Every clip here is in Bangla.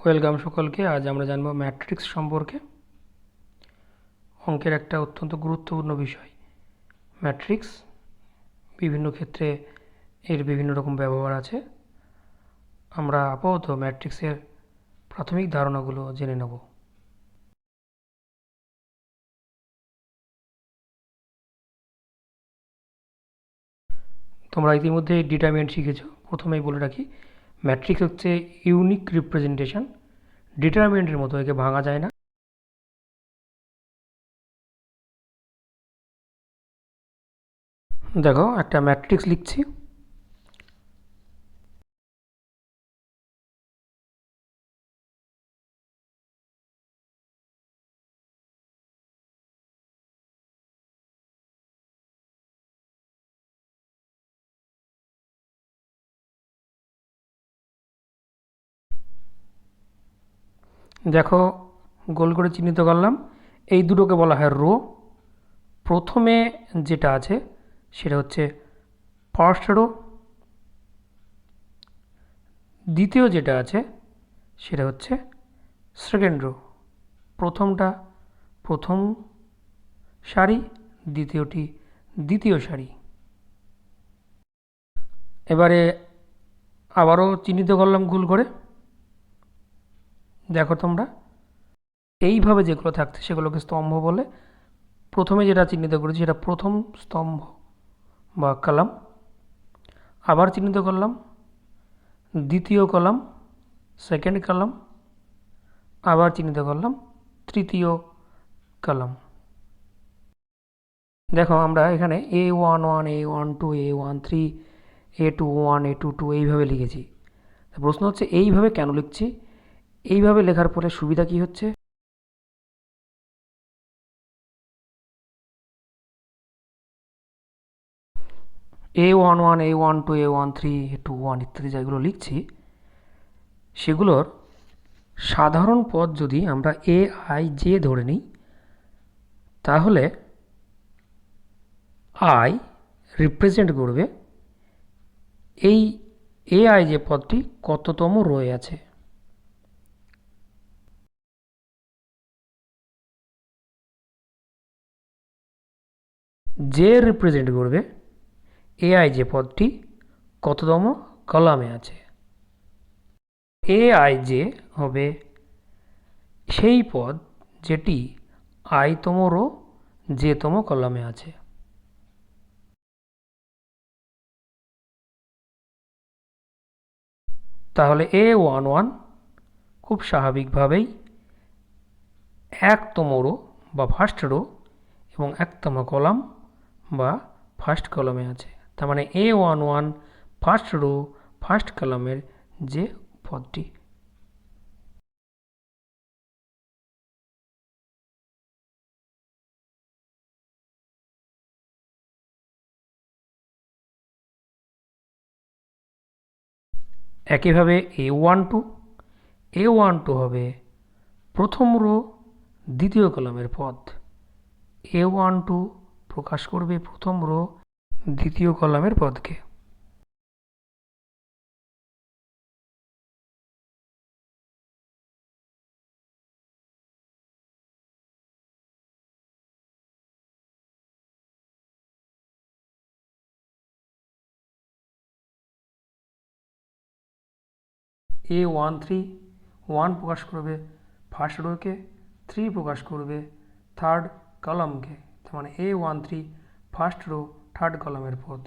ওয়েলকাম সকলকে। আজ আমরা জানব ম্যাট্রিক্স সম্পর্কে। অঙ্কের একটা অত্যন্ত গুরুত্বপূর্ণ বিষয় ম্যাট্রিক্স। বিভিন্ন ক্ষেত্রে এর বিভিন্ন রকম ব্যবহার আছে। আমরা আপাতত ম্যাট্রিক্সের প্রাথমিক ধারণাগুলো জেনে নেব। তোমরা ইতিমধ্যে ডিটারমিনেন্ট শিখেছো। প্রথমেই বলে রাখি, ম্যাট্রিক্স হচ্ছে ইউনিক রিপ্রেজেন্টেশন। ডিটারমিনেন্টের মতো একে ভাঙা যায় না। দেখো, একটা ম্যাট্রিক্স লিখছি। দেখো, গোল করে চিহ্নিত করলাম। এই দুটোকে বলা হয় রো। প্রথমে যেটা আছে সেটা হচ্ছে ফার্স্ট রো। দ্বিতীয় যেটা আছে সেটা হচ্ছে সেকেন্ড রো। প্রথমটা প্রথম সারি, দ্বিতীয়টি দ্বিতীয় সারি। এবারে আবারও চিহ্নিত করলাম গোল করে। দেখো তোমরা, এইভাবে যেগুলো থাকছে সেগুলোকে স্তম্ভ বলে। প্রথমে যেটা চিহ্নিত করেছি সেটা প্রথম স্তম্ভ বা কলাম। আবার চিহ্নিত করলাম দ্বিতীয় কলাম, সেকেন্ড কলাম। আবার চিহ্নিত করলাম তৃতীয় কলাম। দেখো, আমরা এখানে A11, A12, A13, A21, A22 এইভাবে লিখেছি। প্রশ্ন হচ্ছে এইভাবে কেন লিখছি? এইভাবে লেখার পরে সুবিধা কি হচ্ছে? A11, A12, A13, A21 ইত্যাদি যেগুলো লিখছি সেগুলোর সাধারণ পদ যদি আমরা AIJ ধরে নিই, তাহলে I রিপ্রেজেন্ট করবে এই AIJ পদটি কততম রোয়ে আছে। যে রিপ্রেজেন্ট করবে AIJ পদটি কততম কলামে আছে। AIJ হবে সেই পদ যেটি আইতম রো জেতম কলামে আছে। তাহলে A11 খুব স্বাভাবিকভাবেই একতম রো বা ফার্স্ট রো এবং একতম কলাম বা ফার্স্ট কলামে আছে। তার মানে A11 ফার্স্ট রো ফার্স্ট কলামের যে পদটি। একইভাবে A12 হবে প্রথম রো দ্বিতীয় কলামের পদ। A12 প্রকাশ করবে প্রথম রো দ্বিতীয় কলামের পদকে। A13 1 প্রকাশ করবে ফার্স্ট রোকে, 3 প্রকাশ করবে থার্ড কলামকে। তার মানে A13 ফার্স্ট রো থার্ড কলামের পদ।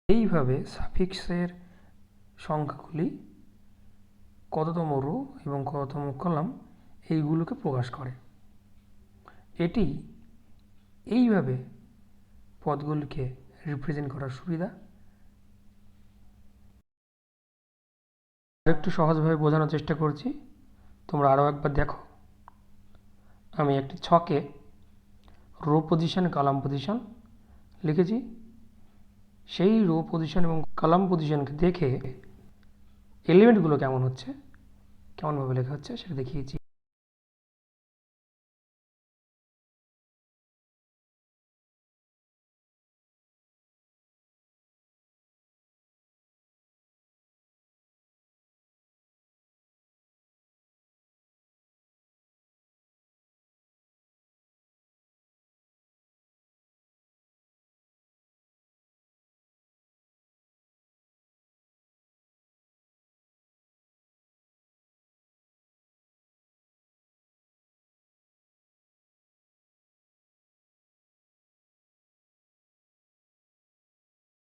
এইভাবে সাফিক্সের সংখ্যাগুলি কততম রো এবং কততম কলাম এইগুলোকে প্রকাশ করে। এটি এইভাবে পদগুলিকে রিপ্রেজেন্ট করার সুবিধা। আরেকটু সহজভাবে বোঝানোর চেষ্টা করছি, তোমরা আরও একবার দেখো। আমি একটি ছকে রো পজিশন, কলাম পজিশন লিখেছি। সেই রো পজিশন এবং কলাম পজিশনকে দেখে এলিমেন্টগুলো কেমন হচ্ছে, কেমনভাবে লেখা হচ্ছে সেটা দেখিয়েছি।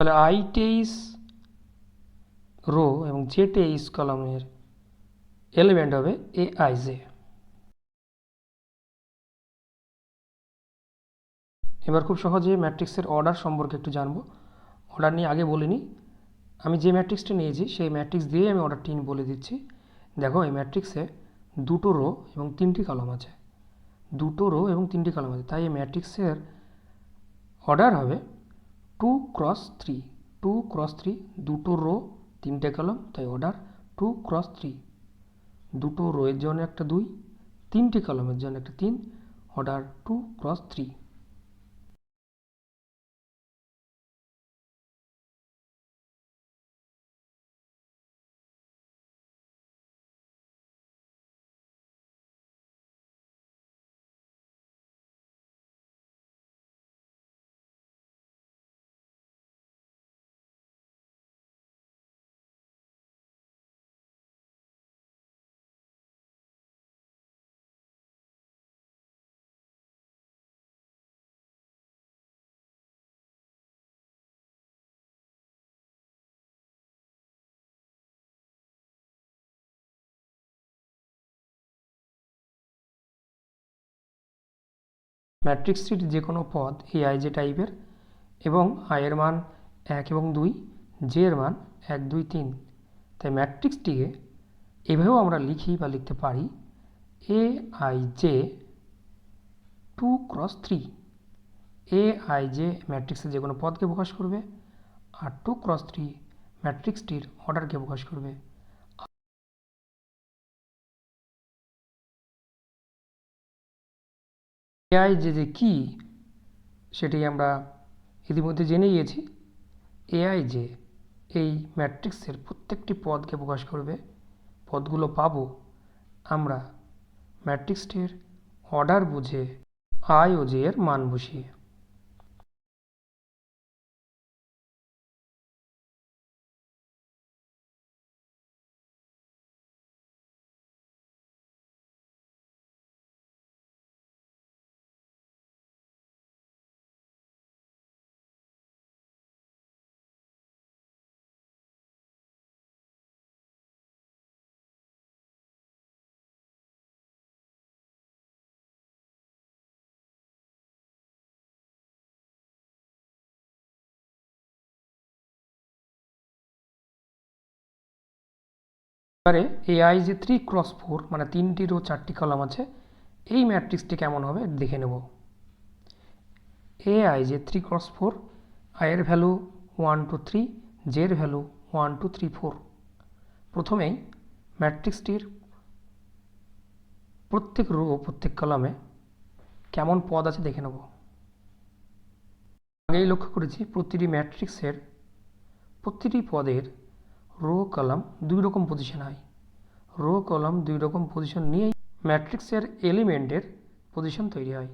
তাহলে i23 রো এবং j23 কলামের এলিমেন্ট হবে aij। এবার খুব সহজে ম্যাট্রিক্সের অর্ডার সম্পর্কে একটু জানবো। অর্ডার নিয়ে আগে বলিনি, আমি যে ম্যাট্রিক্সটা নিয়েছি সেই ম্যাট্রিক্স দিয়ে আমি অর্ডারটি বলে দিচ্ছি। দেখো, এই ম্যাট্রিক্সে দুটো রো এবং তিনটি কলাম আছে, দুটো রো এবং তিনটি কলাম আছে, তাই এই ম্যাট্রিক্সের অর্ডার হবে 2x3। 2x3, দুটো রো তিনটে কলাম, তাই অর্ডার 2x3। দুটো রো এর জন্য একটা 2, তিনটি কলামের জন্য একটা 3, অর্ডার 2x3। ম্যাট্রিক্সটির যে কোনো পদ aij টাইপের এবং i এর মান 1 এবং 2, j এর মান 1 2 3, তাই ম্যাট্রিক্সটিকে এভাবেও আমরা লিখি বা লিখতে পারি aij 2x3। aij ম্যাট্রিক্সের যে কোনো পদকে প্রকাশ করবে, আর 2x3 ম্যাট্রিক্সটির অর্ডারকে প্রকাশ করবে। aij যে কী সেটি আমরা ইতিমধ্যে জেনে গিয়েছি। aij এই ম্যাট্রিক্সের প্রত্যেকটি পদকে প্রকাশ করবে। পদগুলো পাবো আমরা ম্যাট্রিক্সটির অর্ডার বুঝে i ও j এর মান বসিয়ে। এবারে aij 3x4 মানে 3টি রো 4টি কলাম আছে, এই ম্যাট্রিক্সটি কেমন হবে দেখে নেব। aij 3x4, i এর ভ্যালু 1 2 3, j এর ভ্যালু 1 2 3 4। প্রথমেই ম্যাট্রিক্সটির প্রত্যেক রো প্রত্যেক কলামে কেমন পদ আছে দেখে নেব। আগেই লক্ষ্য করেছি প্রতিটি ম্যাট্রিক্সের প্রতিটি পদের রো কলাম দুই রকম পজিশন হয়। রো কলাম দুই রকম পজিশন নিয়েই ম্যাট্রিক্সের এলিমেন্টের পজিশন তৈরি হয়।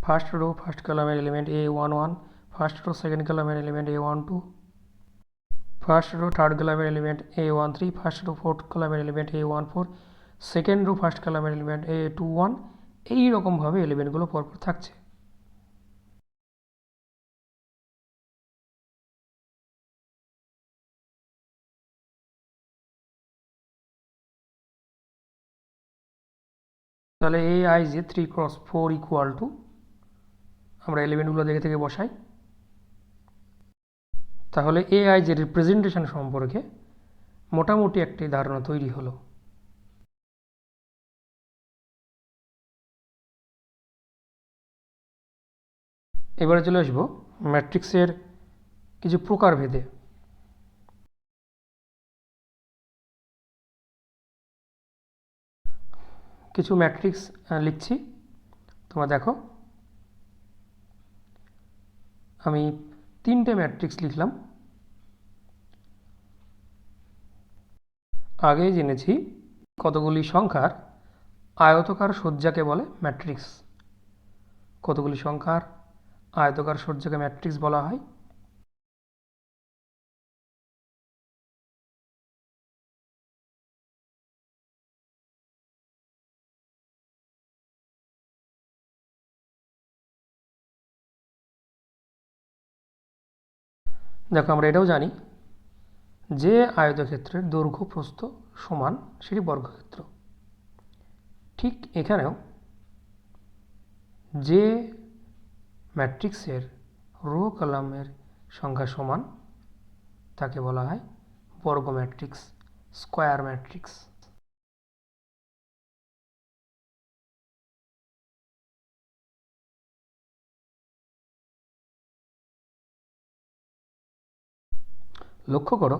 ফার্স্ট রো ফার্স্ট কলামের element A11, first row second কলামের element A12, first row third কলামের element A13, first row fourth কলামের element A14, second row first কলামের এলিমেন্ট A21, এই রকমভাবে এলিমেন্টগুলো পরপর থাকছে। তাহলে Aij 3×4 ইকুয়াল টু, আমরা এলিমেন্টগুলো দেখে থেকে বসাই। তাহলে Aij রিপ্রেজেন্টেশন সম্পর্কে মোটামুটি একটি ধারণা তৈরি হলো। এবারে চলে আসবো ম্যাট্রিক্সের কিছু প্রকারভেদে। কিছু ম্যাট্রিক্স লিখছি, তোমরা দেখো। আমি 3টে ম্যাট্রিক্স লিখলাম। আগেই জেনেছি কতগুলি সংখ্যার আয়তকার সজ্জাকে বলে ম্যাট্রিক্স। কতগুলি সংখ্যার আয়তকার সজ্জাকে ম্যাট্রিক্স বলা হয়। দেখো, আমরা এটাও জানি যে আয়তক্ষেত্রের দৈর্ঘ্য প্রস্থ সমান সেটি বর্গক্ষেত্র। ঠিক এখানেও যে ম্যাট্রিক্সের রো কলামের সংখ্যা সমান তাকে বলা হয় বর্গ ম্যাট্রিক্স, স্কোয়ার ম্যাট্রিক্স। লক্ষ্য করো,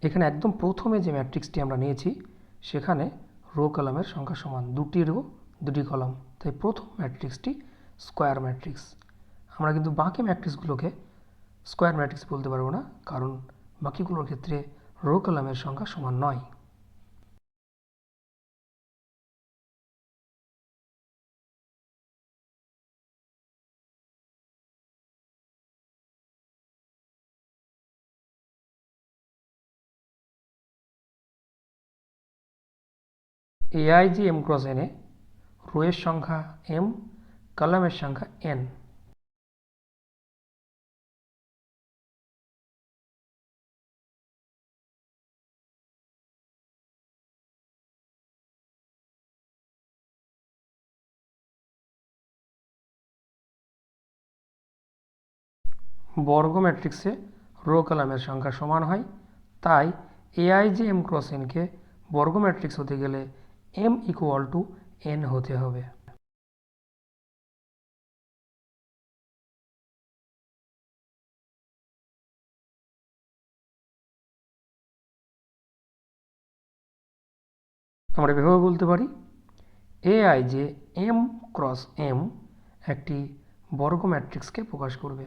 এখানে একদম প্রথমে যে ম্যাট্রিক্সটি আমরা নিয়েছি সেখানে রো কলামের সংখ্যা সমান, 2টি রো 2টি কলাম, তাই প্রথম ম্যাট্রিক্সটি স্কোয়ার ম্যাট্রিক্স। আমরা কিন্তু বাকি ম্যাট্রিক্সগুলোকে স্কোয়ার ম্যাট্রিক্স বলতে পারবো না, কারণ বাকিগুলোর ক্ষেত্রে রো কলামের সংখ্যা সমান নয়। Aij m cross n a row এর সংখ্যা m, কলামের সংখ্যা n। বর্গ ম্যাট্রিক্সে রো কলামের সংখ্যা সমান হয়, তাই Aij m ক্রস n কে বর্গ ম্যাট্রিক্স হতে গেলে m ইকুয়াল টু n হতে হবে। আমরা এভাবে বলতে পারি Aij m ক্রস m একটি বর্গ ম্যাট্রিক্সকে প্রকাশ করবে।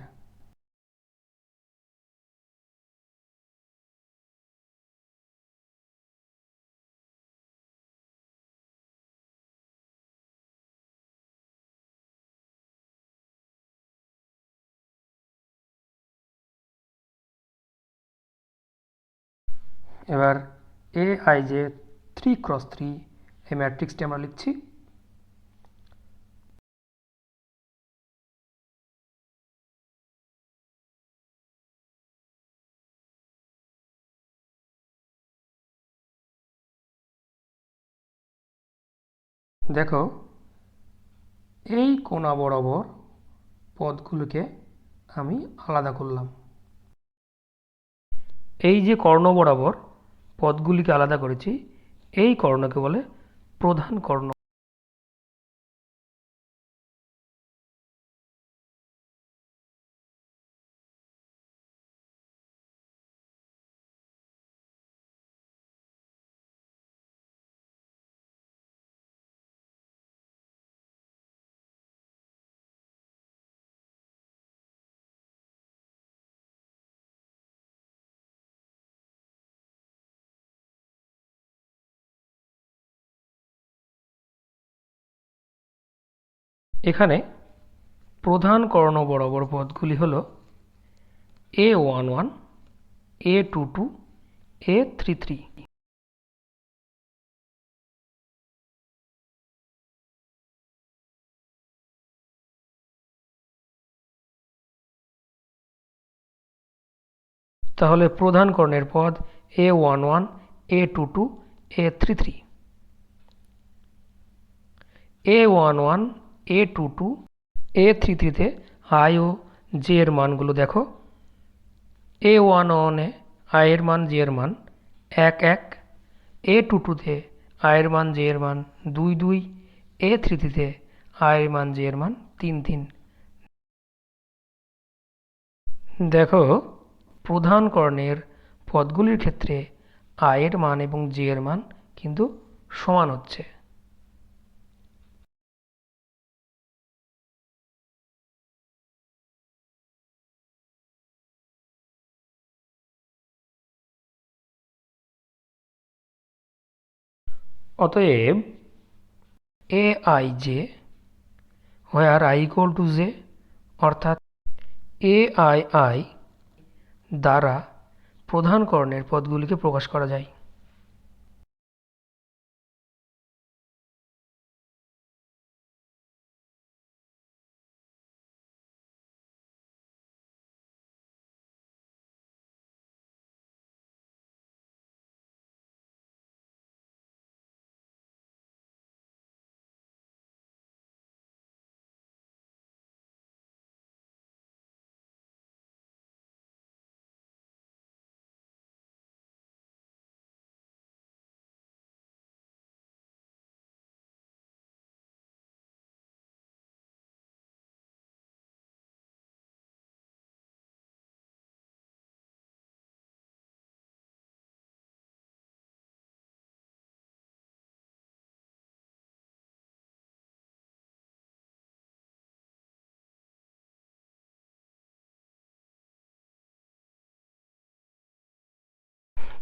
এবার Aij 3×3 এই ম্যাট্রিক্সটি আমরা লিখছি। দেখো, এই কোণা বরাবর পদগুলোকে আমি আলাদা করলাম। এই যে কর্ণ বরাবর পদগুলিকে আলাদা করেছি, এই কর্ণকে বলে প্রধান কর্ণ। এখানে প্রধান কর্ণ বরাবর পদগুলি হল A11, A22, A33। তাহলে প্রধান কর্ণের পদ A11, A22, A33। A11, A22, A33 I O J এর মানগুলো দেখো। A11 আই এর মান জে এর মান 1, 1। A22 আই এর মান জে এর মান 2, 2। A33 আই এর মান জে এর মান 3, 3। দেখো প্রধান কর্ণের পদগুলির ক্ষেত্রে আই এর মান এবং জে এর মান কিন্তু সমান হচ্ছে। অতএব A I J where I equal to j, অর্থাৎ এ আই আই দ্বারা প্রধান কর্ণের পদগুলিকে প্রকাশ করা যায়।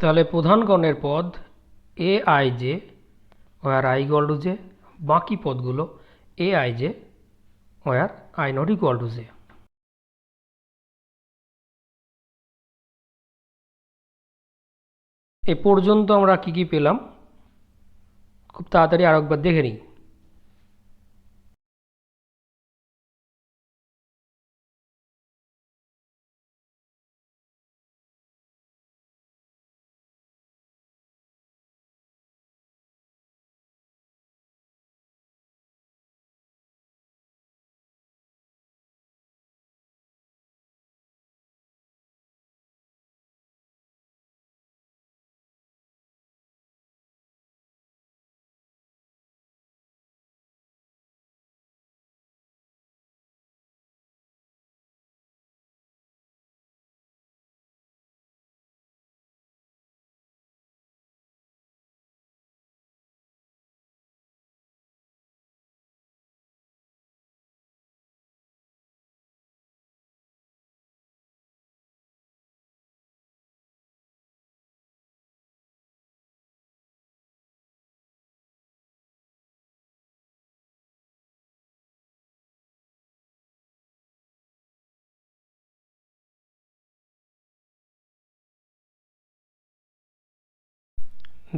তাহলে প্রধান কর্ণের পদ A I J where I equal to j, বাকি পদগুলো A I J where I not equal to j। এ পর্যন্ত আমরা কি কি পেলাম খুব তাড়াতাড়ি আরেকবার দেখে নিই।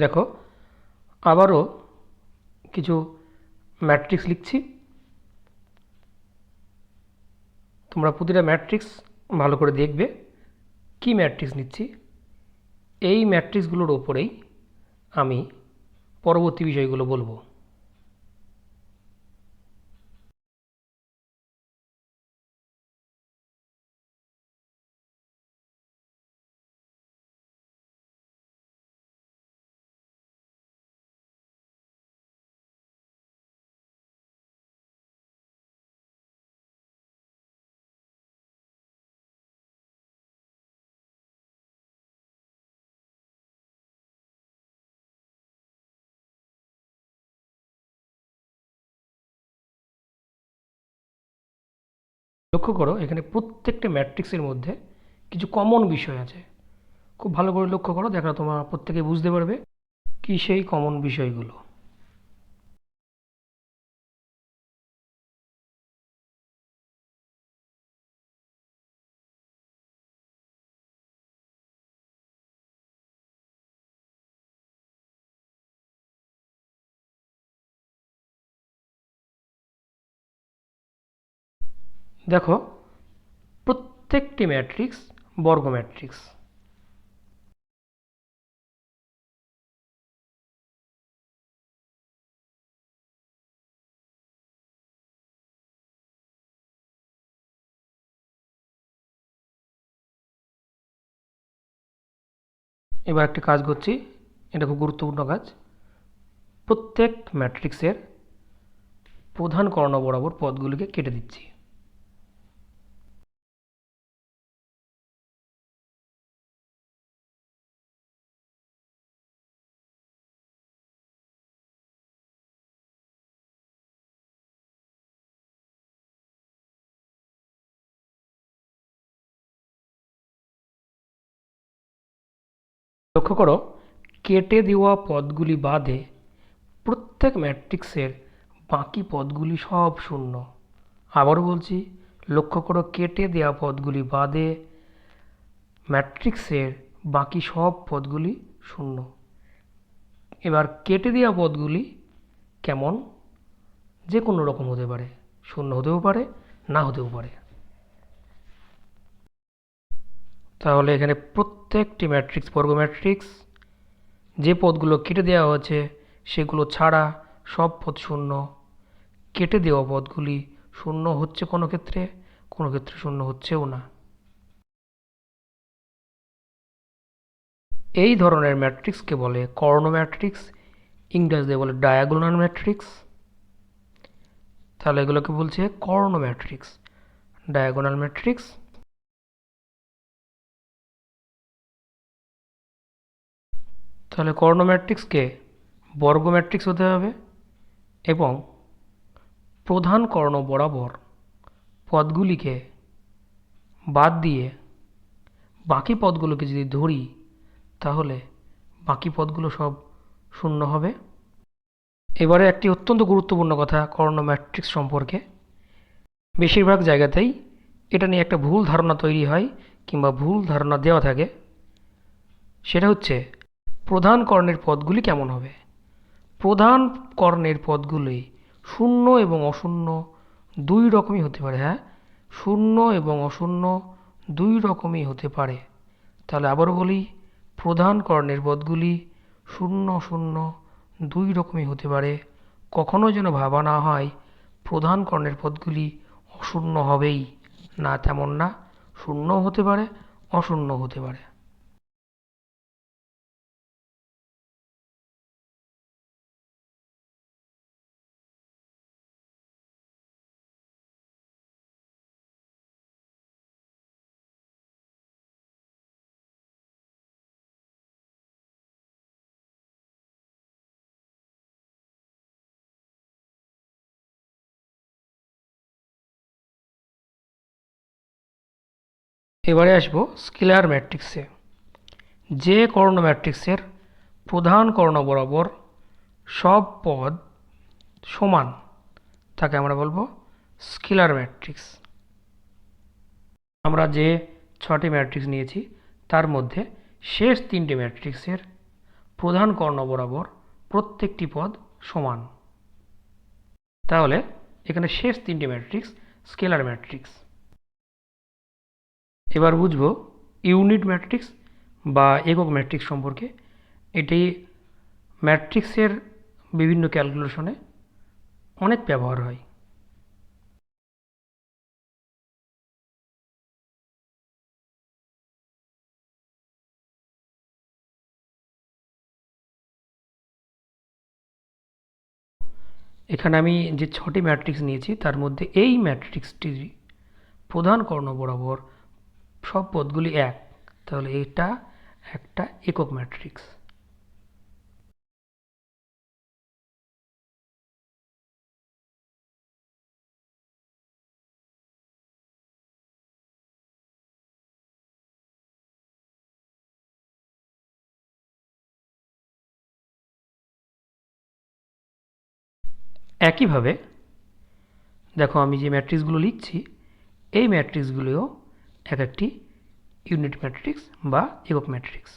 দেখো আবারও কিছু ম্যাট্রিক্স লিখছি, তোমরা প্রতিটা ম্যাট্রিক্স ভালো করে দেখবে। কি ম্যাট্রিক্স নিচ্ছি, এই ম্যাট্রিক্সগুলোর ওপরেই আমি পরবর্তী বিষয়গুলো বলবো। লক্ষ্য করো এখানে প্রত্যেকটা ম্যাট্রিক্সের মধ্যে কিছু কমন বিষয় আছে। খুব ভালো করে লক্ষ্য করো, দেখো তোমরা প্রত্যেকে বুঝতে পারবে কি সেই কমন বিষয়গুলো। দেখো প্রত্যেকটি ম্যাট্রিক্স বর্গ ম্যাট্রিক্স। এবার একটা কাজ করছি, এটা খুব গুরুত্বপূর্ণ কাজ। প্রত্যেক ম্যাট্রিক্সের প্রধান কর্ণ বরাবর পদগুলিকে কেটে দিচ্ছি। লক্ষ্য করো কেটে দেওয়া পদগুলি বাদে প্রত্যেক ম্যাট্রিক্সের বাকি পদগুলি সব শূন্য। আবারও বলছি, লক্ষ্য করো কেটে দেওয়া পদগুলি বাদে ম্যাট্রিক্সের বাকি সব পদগুলি শূন্য। এবার কেটে দেওয়া পদগুলি কেমন? যে কোনো রকম হতে পারে, শূন্য হতেও পারে, না হতেও পারে। তাহলে এখানে প্রত্যেকটি ম্যাট্রিক্স বর্গ ম্যাট্রিক্স, যে পদগুলো কেটে দেওয়া হয়েছে সেগুলো ছাড়া সব পদ শূন্য। কেটে দেওয়া পদগুলি শূন্য হচ্ছে কোনো ক্ষেত্রে শূন্য হচ্ছেও না। এই ধরনের ম্যাট্রিক্সকে বলে কর্ণ ম্যাট্রিক্স, ইংরেজিতে বলে ডায়াগোনাল ম্যাট্রিক্স। তাহলে এগুলোকে বলছে কর্ণ ম্যাট্রিক্স, ডায়াগোনাল ম্যাট্রিক্স। তাহলে কর্ণ ম্যাট্রিক্সকে বর্গ ম্যাট্রিক্স হতে হবে এবং প্রধান কর্ণ বরাবর পদগুলিকে বাদ দিয়ে বাকি পদগুলোকে যদি ধরি তাহলে বাকি পদগুলো সব শূন্য হবে। এবারে একটি অত্যন্ত গুরুত্বপূর্ণ কথা কর্ণ ম্যাট্রিক্স সম্পর্কে। বেশিরভাগ জায়গাতেই এটা নিয়ে একটা ভুল ধারণা তৈরি হয় কিংবা ভুল ধারণা দেওয়া থাকে। সেটা হচ্ছে প্রধান কর্ণের পদগুলি কেমন হবে। প্রধান কর্ণের পদগুলি শূন্য এবং অশূন্য দুই রকমই হতে পারে। হ্যাঁ, শূন্য এবং অশূন্য দুই রকমই হতে পারে। তাহলে আবারও বলি, প্রধান কর্ণের পদগুলি শূন্য শূন্য দুই রকমই হতে পারে। কখনো যেন ভাবা না হয় প্রধান কর্ণের পদগুলি অশূন্য হবেই, না, তেমন না। শূন্যও হতে পারে, অশূন্য হতে পারে। এবারে আসবো স্কেলার ম্যাট্রিক্সে। যে কর্ণ ম্যাট্রিক্সের প্রধান কর্ণ বরাবর সব পদ সমান তাকে আমরা বলবো স্কেলার ম্যাট্রিক্স। আমরা যে 6টি ম্যাট্রিক্স নিয়েছি তার মধ্যে শেষ 3টি ম্যাট্রিক্সের প্রধান কর্ণ বরাবর প্রত্যেকটি পদ সমান। তাহলে এখানে শেষ 3টি ম্যাট্রিক্স স্কেলার ম্যাট্রিক্স। এবার বুঝবো ইউনিট ম্যাট্রিক্স বা একক ম্যাট্রিক্স সম্পর্কে। এটি ম্যাট্রিক্সের বিভিন্ন ক্যালকুলেশনে অনেক ব্যবহার হয়। এখানে আমি যে 6টি ম্যাট্রিক্স নিয়েছি তার মধ্যে এই ম্যাট্রিক্সটির প্রধান কর্ণ বরাবর সব পদগুলি এক। তাহলে এটা একটা একক ম্যাট্রিক্স। একইভাবে দেখো আমি যে ম্যাট্রিক্সগুলো লিখছি এই ম্যাট্রিক্সগুলিও এক একটি ইউনিট ম্যাট্রিক্স বা একক ম্যাট্রিক্স।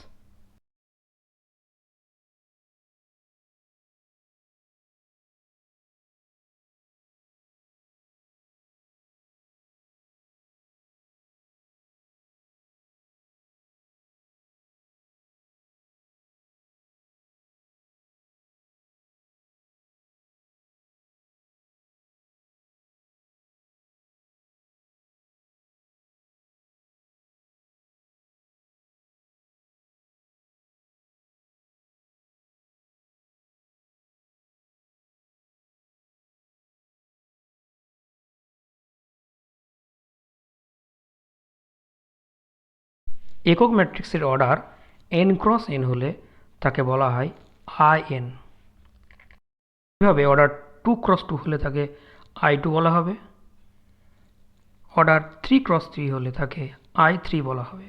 একক ম্যাট্রিক্সের অর্ডার n ক্রস n হলে তাকে বলা হয় in। এভাবে অর্ডার 2 ক্রস 2 হলে তাকে i2 বলা হবে, অর্ডার 3 ক্রস 3 হলে তাকে i3 বলা হবে।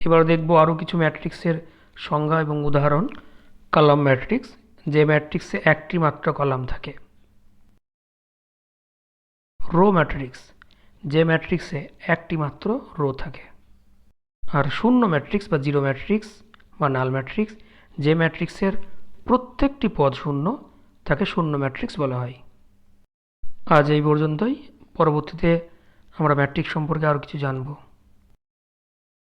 এবার দেখব আরও কিছু ম্যাট্রিক্সের সংজ্ঞা এবং উদাহরণ। কলাম ম্যাট্রিক্স, যে ম্যাট্রিক্সে একটি মাত্র কলাম থাকে। রো ম্যাট্রিক্স, যে ম্যাট্রিক্সে একটি মাত্র রো থাকে। আর শূন্য ম্যাট্রিক্স বা জিরো ম্যাট্রিক্স বা নাল ম্যাট্রিক্স, যে ম্যাট্রিক্সের প্রত্যেকটি পদ শূন্য তাকে শূন্য ম্যাট্রিক্স বলা হয়। আজ এই পর্যন্তই। পরবর্তীতে আমরা ম্যাট্রিক্স সম্পর্কে আরও কিছু জানব।